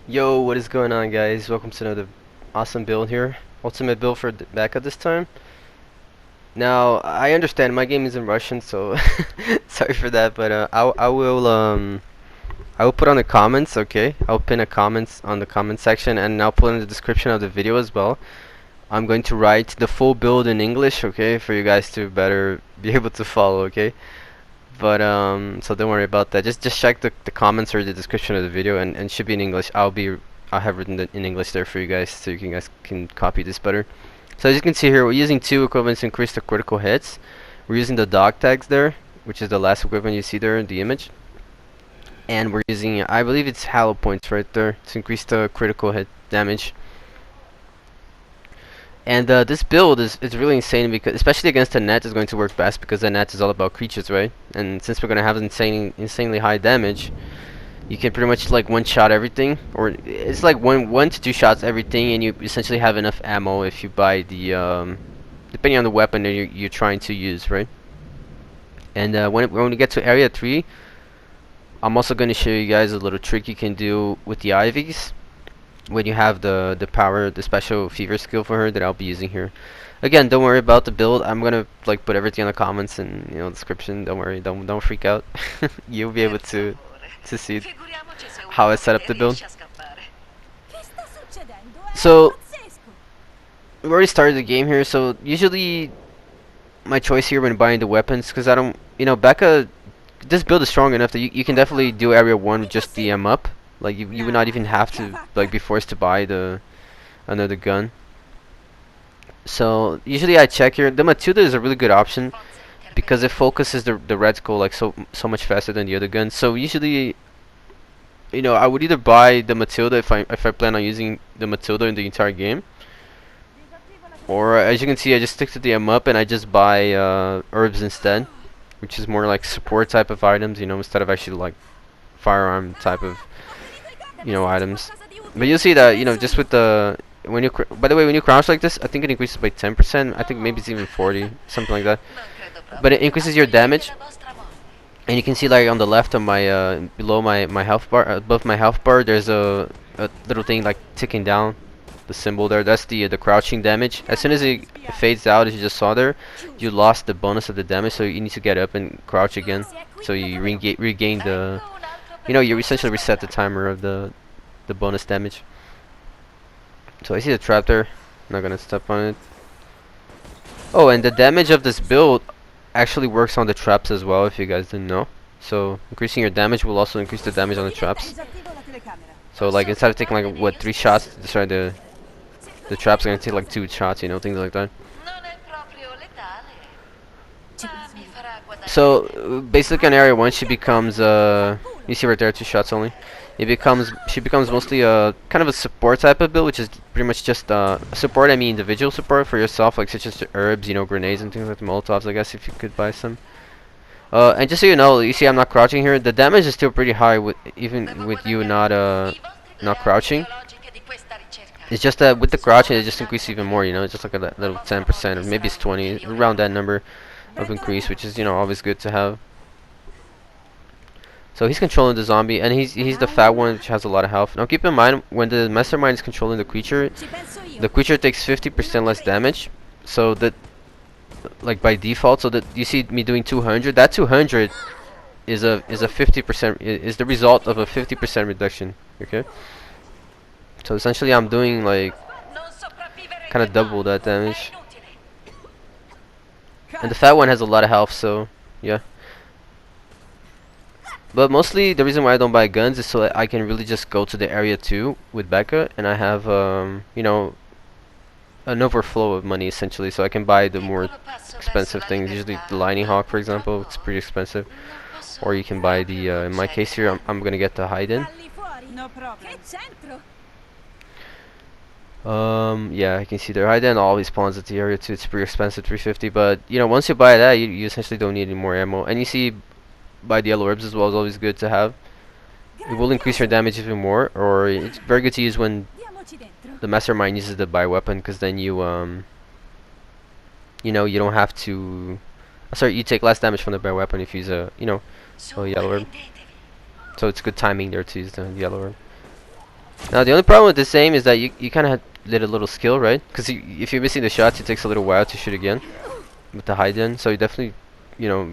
Yo, what is going on, guys? Welcome to another awesome build here. Ultimate build for Becca this time. Now, I understand my game is in Russian, so sorry for that, but I will put on the comments, okay? I'll pin a comments on the comment section, and I'll put in the description of the video as well. I'm going to write the full build in English, okay, for you guys to better be able to follow, okay? But so don't worry about that. Just check the comments or the description of the video, and it should be in English. I'll have written it in English there for you guys, so you guys can copy this better. So as you can see here, we're using two equipments to increase the critical hits. We're using the dog tags there, which is the last equipment you see there in the image, and we're using, I believe it's hollow points right there, to increase the critical hit damage. And this build is really insane, because especially against the net is going to work best, because the net is all about creatures, right? And since we're gonna have insanely high damage, you can pretty much like one shot everything, or it's like one to two shots everything, and you essentially have enough ammo if you buy the depending on the weapon that you're trying to use, right? And when we get to area 3, I'm also going to show you guys a little trick you can do with the IVs when you have the special fever skill for her that I'll be using here. Again, don't worry about the build. I'm gonna like put everything in the comments and description. Don't worry, don't freak out. You'll be able to see how I set up the build. So we already started the game here. So usually my choice here when buying the weapons, because I don't, Becca, this build is strong enough that you can definitely do area 1 with just the up. Like you would not even have to like be forced to buy another gun. So usually I check here. The Matilda is a really good option because it focuses the reticle like so much faster than the other guns. So usually, I would either buy the Matilda if I plan on using the Matilda in the entire game, or as you can see, I just stick to the up and I just buy herbs instead, which is more like support type of items, instead of actually like firearm type of items. But you'll see that just with the by the way, when you crouch like this, I think it increases by 10%. I think maybe it's even 40, something like that. But it increases your damage, and you can see like on the left of my below my health bar, above my health bar, there's a little thing like ticking down, the symbol there. That's the crouching damage. As soon as it fades out, as you just saw there, you lost the bonus of the damage, so you need to get up and crouch again, so you regain the you essentially reset the timer of the bonus damage. So I see the trap there. I'm not gonna step on it. Oh, and the damage of this build actually works on the traps as well, if you guys didn't know. So increasing your damage will also increase the damage on the traps. So like instead of taking like what 3 shots to destroy the traps, are gonna take like 2 shots, things like that. So basically on area 1 she becomes you see right there, 2 shots only. She becomes mostly a kind of a support type of build, which is pretty much just support. I mean individual support for yourself, like such as the herbs, grenades and things like the molotovs, I guess, if you could buy some. And just so you see I'm not crouching here. The damage is still pretty high even with you not crouching. It's just that with the crouching it just increases even more, it's just like a little 10%, or maybe it's 20, around that number of increase, which is always good to have. So he's controlling the zombie, and he's the fat one, which has a lot of health. Now keep in mind, when the mastermind is controlling the creature takes 50% less damage. So that, like by default, so that you see me doing 200. That 200 is a 50% is the result of a 50% reduction. Okay. So essentially, I'm doing like kind of double that damage. And the fat one has a lot of health, so yeah. But mostly the reason why I don't buy guns is so that I can really just go to the area 2 with Becca, and I have an overflow of money essentially, so I can buy the more expensive things. Usually the Lightning Hawk, for example, it's pretty expensive. Or you can buy the in my case here, I'm gonna get the hide-in. Yeah, I can see there. Hide-in always spawns at the area 2. It's pretty expensive, 350. But once you buy that, you essentially don't need any more ammo. And you see, buy the yellow herbs as well is always good to have. It will increase your damage even more, or it's very good to use when the mastermind uses the buy weapon, because then you don't have to. Sorry, you take less damage from the buy weapon if you use a a yellow herb. So it's good timing there to use the yellow herb. Now the only problem with this aim is that you kind of need a little skill, right? Because if you're missing the shots, it takes a little while to shoot again with the hide in. So you definitely, you know,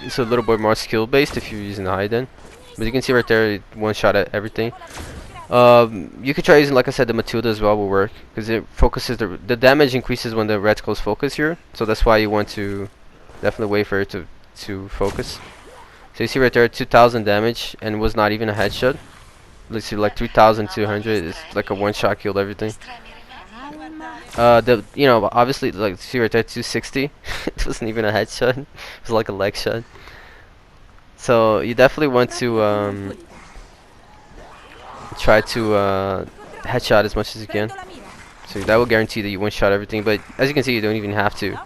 it's a little bit more skill based if you're using the hide in. But you can see right there, one shot at everything. You could try using, like I said, the Matilda as well will work because it focuses the damage increases when the reticles focus here. So that's why you want to definitely wait for it to focus. So you see right there, 2,000 damage and was not even a headshot. Let's see, like 3,200. It's like a one-shot killed everything. You know, obviously, like see right there, 260. It wasn't even a headshot. It was like a leg shot. So you definitely want to try to headshot as much as you can. So that will guarantee that you one-shot everything. But as you can see, you don't even have to.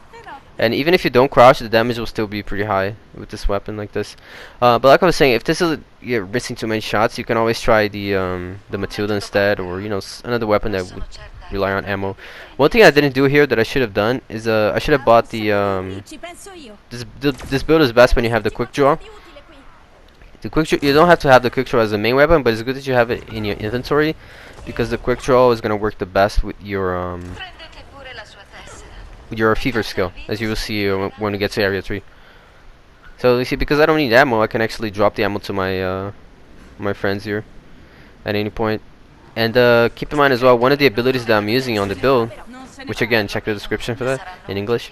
And even if you don't crouch, the damage will still be pretty high with this weapon like this. But like I was saying, if this is you're missing too many shots, you can always try the Matilda instead, or you know another weapon that would rely on ammo. One thing I didn't do here that I should have done is I should have bought the this build is best when you have the quick draw. The quick draw, you don't have to have the quick draw as a main weapon, but it's good that you have it in your inventory because the quick draw is gonna work the best with your fever skill, as you will see when we get to area 3. So you see, because I don't need ammo, I can actually drop the ammo to my my friends here at any point. And keep in mind as well, one of the abilities that I'm using on the build, which again, check the description for that in English.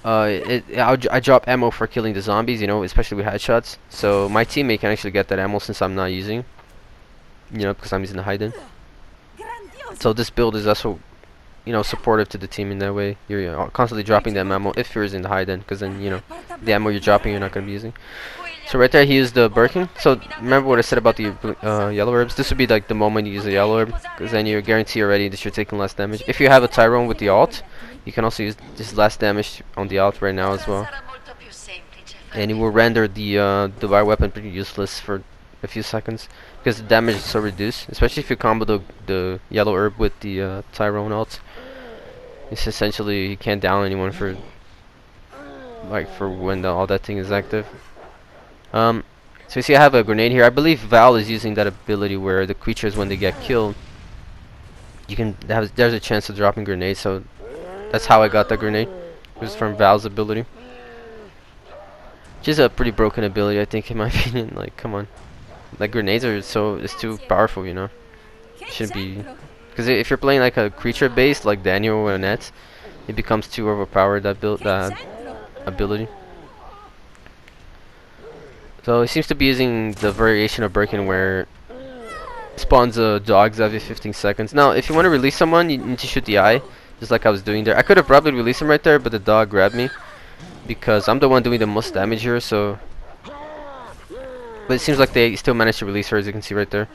I drop ammo for killing the zombies, you know, especially with headshots. So my teammate can actually get that ammo since I'm not using, you know, because I'm using the hide-in. So this build is also, you know, supportive to the team in that way. You're constantly dropping that ammo if you're using the hide-in, because then, you know, the ammo you're dropping you're not going to be using. So right there he used the Birkin. So remember what I said about the yellow herbs? This would be like the moment you use the yellow herb, because then you guarantee already that you're taking less damage. If you have a Tyrone with the alt, you can also use this less damage on the alt right now as well. And it will render the wire weapon pretty useless for a few seconds, because the damage is so reduced, especially if you combo the yellow herb with the Tyrone alt. It's essentially you can't down anyone for when all that thing is active. So you see I have a grenade here. I believe Val is using that ability where the creatures, when they get killed, you can there's a chance of dropping grenades. So that's how I got that grenade. It was from Val's ability, which is a pretty broken ability, I think, in my opinion. Like, come on, like grenades are it's too powerful, you know. It shouldn't be, because if you're playing like a creature based like Daniel or Annette, it becomes too overpowered, that ability. So he seems to be using the variation of Birkin where it spawns dogs every 15 seconds. Now, if you want to release someone, you need to shoot the eye, just like I was doing there. I could have probably released him right there, but the dog grabbed me because I'm the one doing the most damage here. So, but it seems like they still managed to release her, as you can see right there.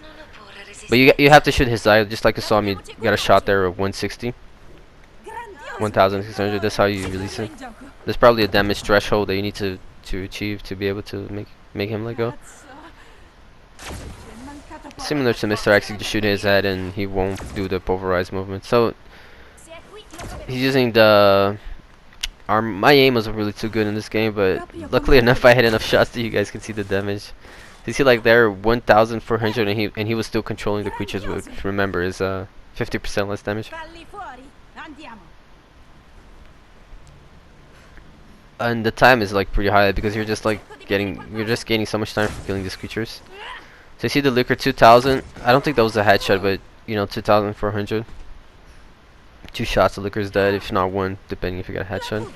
But you have to shoot his eye, just like you saw me. You got a shot there of 160, 1,600. That's how you release it. There's probably a damage threshold that you need to achieve to be able to make him let go. Similar to Mr. X, you just shoot his head and he won't do the pulverize movement. So he's using the arm. My aim wasn't really too good in this game, but luckily enough I had enough shots that you guys can see the damage. You see, like there 1,400, and he was still controlling the creatures, which remember is 50% less damage. And the time is like pretty high because you're just gaining so much time for killing these creatures. So you see the liquor 2,000. I don't think that was a headshot, but you know, 2,400. 2 shots, the liquor's dead, if not 1, depending if you got a headshot.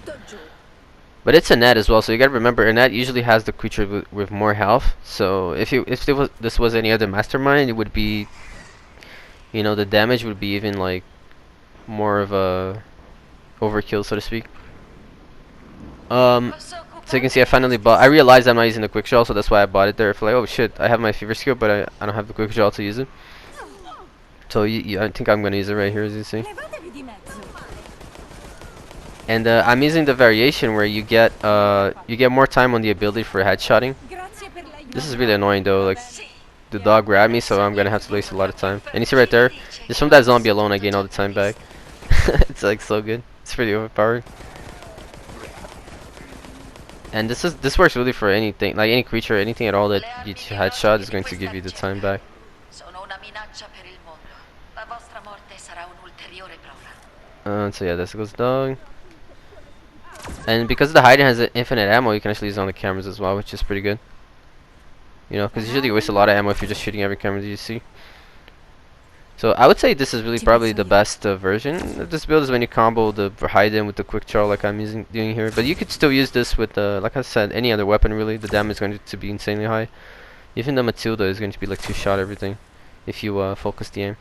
But it's a net as well, so you gotta remember a net usually has the creature with more health. So if this was any other mastermind, it would be, you know, the damage would be even like more of a overkill, so to speak. So you can see I finally bought. I realized I'm not using the quick draw, so that's why I bought it there. For like, oh shit, I have my fever skill, but I don't have the quick draw to use it. So I think I'm gonna use it right here, as you see. And I'm using the variation where you get more time on the ability for headshotting. This is really annoying though. Like the dog grabbed me, so I'm gonna have to waste a lot of time. And you see right there, just from that zombie alone, I gain all the time back. It's like so good. It's pretty overpowered. And this works really for anything, like any creature, anything at all that you headshot is going to give you the time back. So yeah, this goes dog. And because the hiding has infinite ammo, you can actually use it on the cameras as well, which is pretty good. You know, because usually you waste a lot of ammo if you're just shooting every camera that you see. So I would say this is really probably the best version of this build is when you combo the hide-in with the quick draw like I'm doing here. But you could still use this with, like I said, any other weapon really. The damage is going to be insanely high. Even the Matilda is going to be like 2-shot everything if you focus the aim.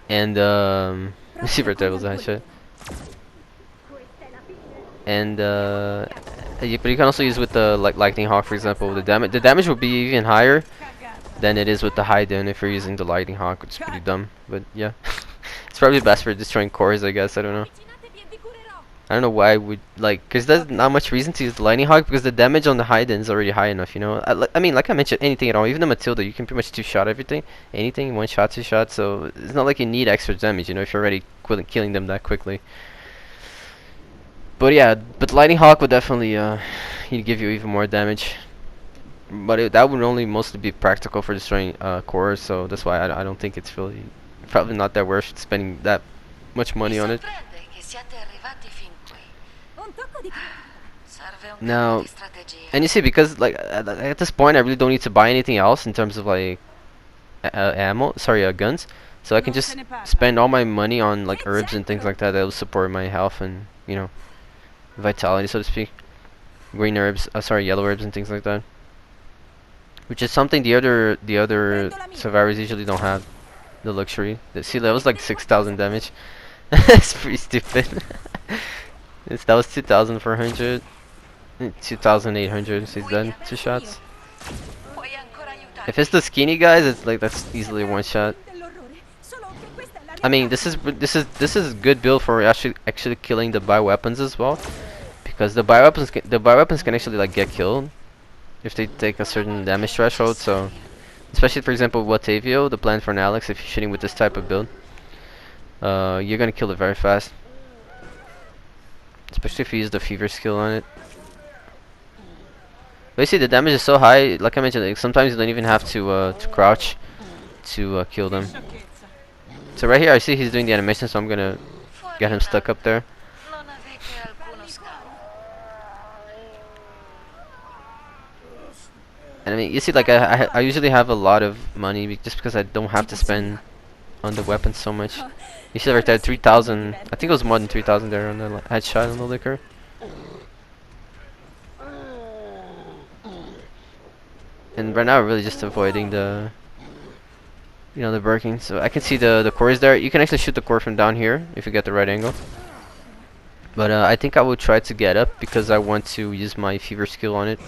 And let's see if Reticle a headshot. And but you can also use with the lightning hawk, for example. The damage will be even higher than it is with the hide-in if you're using the lightning hawk, which is pretty dumb. But yeah, it's probably best for destroying cores, I guess. I don't know. I don't know why I would because there's not much reason to use the lightning hawk because the damage on the hide-in is already high enough. You know, I mean, like I mentioned, anything at all, even the Matilda, you can pretty much 2-shot everything, anything, 1-shot, 2-shot. So it's not like you need extra damage. You know, if you're already killing them that quickly. But yeah, but lightning hawk would definitely he'd give you even more damage. But that would only mostly be practical for destroying cores, so that's why I don't think it's really probably not that worth spending that much money on it. Now, and you see, because like at this point I really don't need to buy anything else in terms of like guns, so I can just spend all my money on like herbs and things like that that will support my health and, you know, vitality, so to speak. Green herbs, yellow herbs and things like that. Which is something the other survivors usually don't have, the luxury. See, that was like 6,000 damage. That's pretty stupid. That was 2,400, 2,800. So he's done 2 shots. If it's the skinny guys, it's like that's easily 1-shot. I mean, this is good build for actually killing the bioweapons as well, because the bioweapons can actually like get killed if they take a certain damage threshold. So especially for example with Watavio, the plan for an Alex, if you're shooting with this type of build, you're gonna kill it very fast, especially if you use the fever skill on it. Basically the damage is so high, like I mentioned, like, sometimes you don't even have to crouch to kill them. So right here I see he's doing the animation, so I'm gonna get him stuck up there. And I mean, you see, like I usually have a lot of money just because I don't have to spend on the weapons so much. You see right there, 3,000. I think it was more than 3,000 there on the headshot on the liquor. And right now, we're really just avoiding the, you know, the breaking. So I can see the cores there. You can actually shoot the core from down here if you get the right angle. But I think I will try to get up because I want to use my fever skill on it.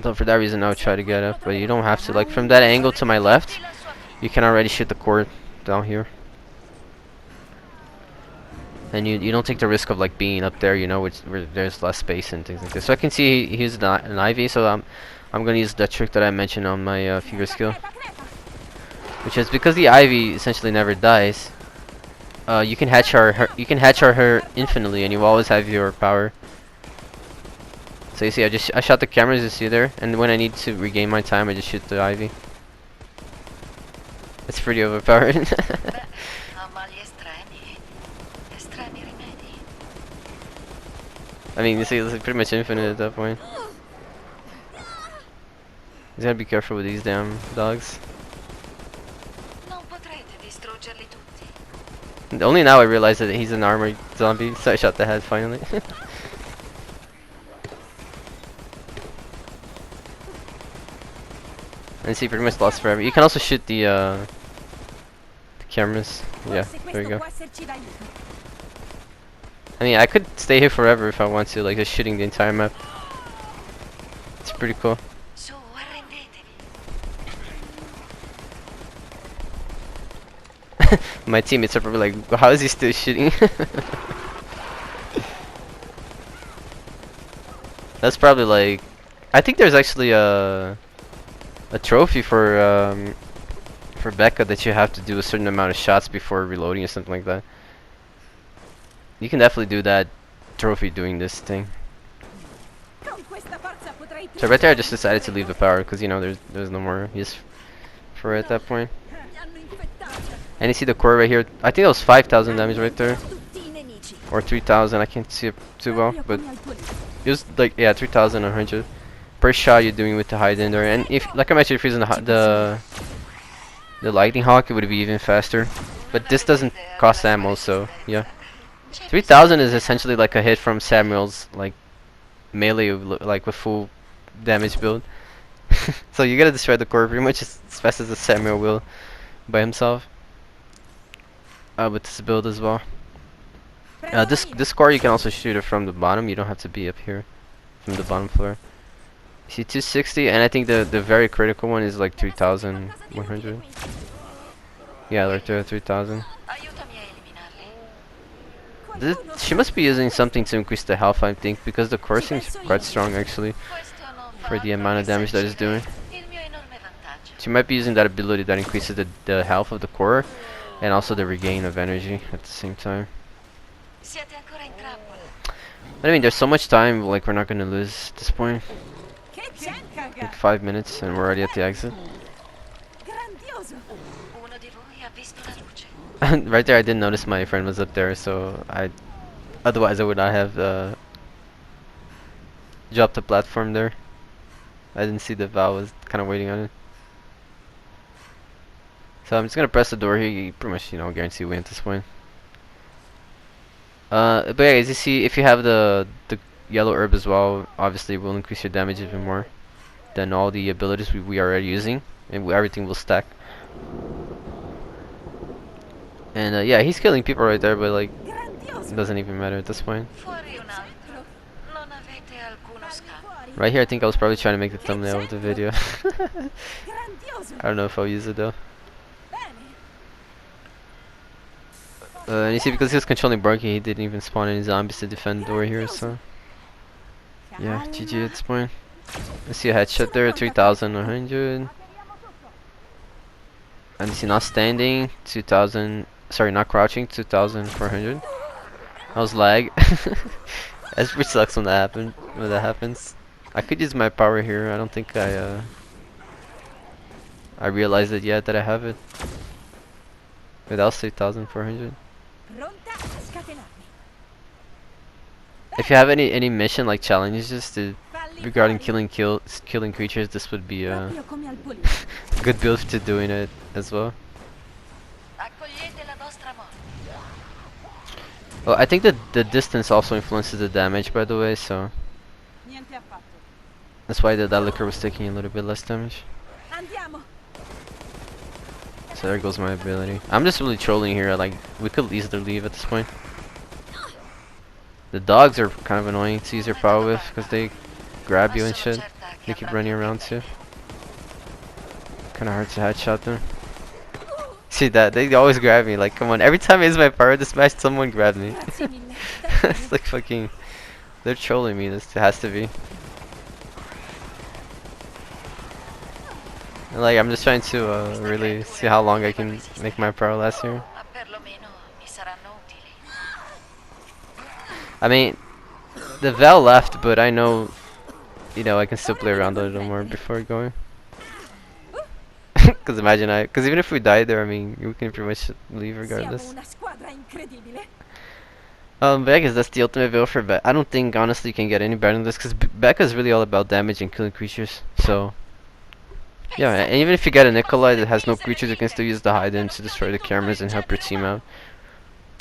So for that reason I would try to get up, but you don't have to. Like from that angle to my left, you can already shoot the core down here. And you don't take the risk of like being up there, you know, where there's less space and things like this. So I can see he used an Ivy, so I'm gonna use that trick that I mentioned on my fever skill. Which is because the Ivy essentially never dies. You can headshot her infinitely and you always have your power. So you see, I shot the cameras, you see there, and when I need to regain my time, I just shoot the Ivy. It's pretty overpowered. I mean, you see, it's like pretty much infinite at that point. You gotta be careful with these damn dogs. And only now I realize that he's an armored zombie, so I shot the head finally. And see, pretty much lost forever. You can also shoot the cameras. Yeah, there you go. I mean, I could stay here forever if I want to, like just shooting the entire map. It's pretty cool. My teammates are probably like, how is he still shooting? That's probably like, I think there's actually a trophy for Becca that you have to do a certain amount of shots before reloading or something like that. You can definitely do that trophy doing this thing. So right there I just decided to leave the power because you know there's no more use for it at that point. And you see the core right here, I think that was 5,000 damage right there. Or 3,000, I can't see it too well, but it was like, yeah, 3,100 per shot you're doing with the hide ender. And if, like I mentioned, if you're using the lightning hawk, it would be even faster. But this doesn't cost ammo, so yeah. 3,000 is essentially like a hit from Samuel's like melee, like with full damage build. So you gotta destroy the core pretty much as fast as the Samuel will by himself. With this build as well. This core you can also shoot it from the bottom. You don't have to be up here from the bottom floor. You see 260, and I think the very critical one is like 3,100. Yeah, right there, 3,000. She must be using something to increase the health, I think, because the core seems quite strong actually for the amount of damage that it's doing. She might be using that ability that increases the health of the core and also the regain of energy at the same time. I mean, there's so much time, like we're not gonna lose at this point. Like 5 minutes and we're already at the exit. Right there I didn't notice my friend was up there, so otherwise I would not have dropped the platform there. I didn't see the Val was kind of waiting on it. So I'm just gonna press the door here. You pretty much, you know, guarantee win at this point. But yeah, as you see, if you have the yellow herb as well, obviously it will increase your damage even more than all the abilities we are already using, and everything will stack. And yeah, he's killing people right there, but like, it doesn't even matter at this point. Right here, I think I was probably trying to make the thumbnail of the video. I don't know if I'll use it though. And you see, because he was controlling Barky, he didn't even spawn any zombies to defend the door here, so yeah, GG at this point. Let's see a headshot there, 3,100. And you see not standing, 2,000, sorry, not crouching, 2,400. That was lag. That's pretty sucks when that happens. I could use my power here. I don't think I realized it yet that I have it. Wait, that was 3,400. If you have any mission like challenges regarding killing creatures, this would be a good build to doing it as well. Well, I think that the distance also influences the damage, by the way, so that's why that liquor was taking a little bit less damage. So there goes my ability. I'm just really trolling here. Like, we could easily leave at this point. The dogs are kind of annoying to use your power with because they grab you and shit. They keep running around too. Kind of hard to headshot them. See that? They always grab me. Like, come on. Every time I use my power to smash, someone grabs me. It's like fucking. They're trolling me. This has to be. Like, I'm just trying to really see how long I can make my power last here. I mean, the Val left, but I know, you know, I can still play around a little more before going. Because imagine because even if we die there, I mean, we can pretty much leave regardless. But I guess that's the ultimate build for Becca. I don't think, honestly, you can get any better than this, because Becca is really all about damage and killing creatures, so. Yeah, and even if you get a Nikolai that has no creatures, you can still use the hide-in to destroy the cameras and help your team out.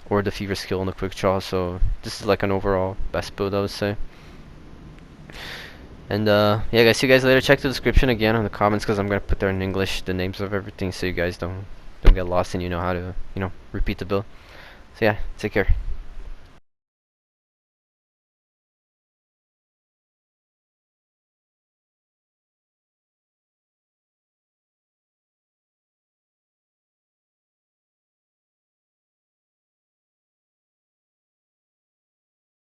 Or the fever skill and the quick draw, so this is like an overall best build, I would say. And yeah guys, see you guys later. Check the description again on the comments, because I'm gonna put there in English the names of everything, so you guys don't get lost and you know how to, you know, repeat the build. So yeah, take care.